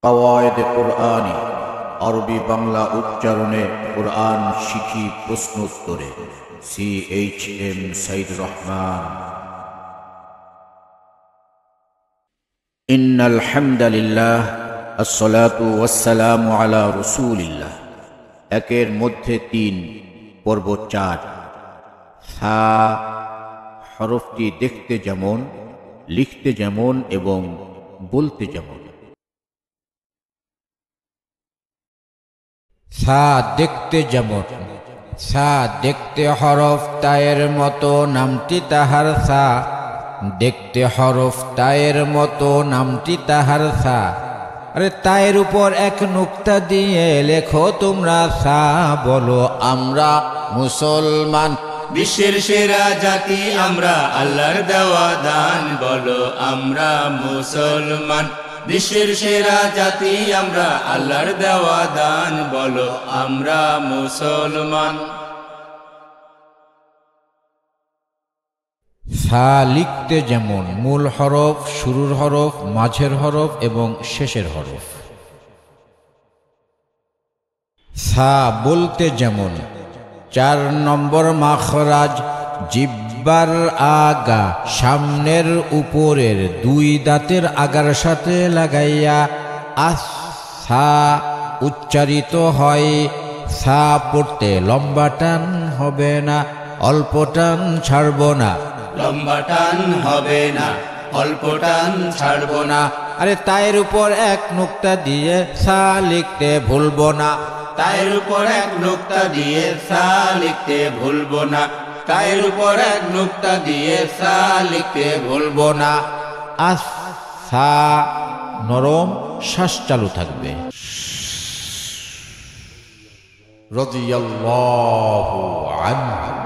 কাওয়ায়েদে কুরআনী, আরবি বাংলা উচ্চারণে কুরআন শিখি প্রশ্ন উত্তরে। CHM সাইদুর রহমান। ইন্নাল হামদালিল্লাহ, আসসালাতু ওয়াসসালামু আলা রাসূলিল্লাহ। একের মধ্যে ৩, পর্ব ৪। সা হরফটি দেখতে যেমন, লিখতে যেমন এবং বলতে যেমন। সা দেখতে যেমন। সা দেখতে হরফ তায়ের মতো, নামটি তাহার সা। দেখতে হরফ তায়ের মতো, নামটি তাহার সা। আরে তায়ের উপর এক নুক্তা দিয়ে লেখো তোমরা সা। বলো আমরা মুসলমান, বিশ্বের সেরা জাতি আমরা, আল্লাহর দেওয়া দান। বলো আমরা মুসলমান, বিশ্বের সেরা জাতি আমরা, আল্লাহর দেওয়া দান। বলো আমরা মুসলমান। সা লিখতে যেমন, মূল হরফ, শুরুর হরফ, মাঝের হরফ এবং শেষের হরফ। সা বলতে যেমন, ৪ নম্বর মাখরাজ, জিহ্বার আগা সামনের উপরের ২ দাঁতের আগার সাথে লাগাইয়া আস সা উচ্চারিত হয়। সা পড়তে লম্বা টান হবে না, অল্প টান ছাড়ব না। লম্বা টান হবে না, অল্প টান ছাড়ব না। আরে তায়ের উপর এক নুক্তা দিয়ে সা লিখতে ভুলবো না। তায়ের উপর এক নুক্তা দিয়ে সা লিখতে ভুলবো না। তায়ের উপর এক নুক্তা দিয়ে সা লিখতে ভুলবো না। আস সা নরম, শ্বাস চালু থাকবে। রাদিয়াল্লাহু আনহু।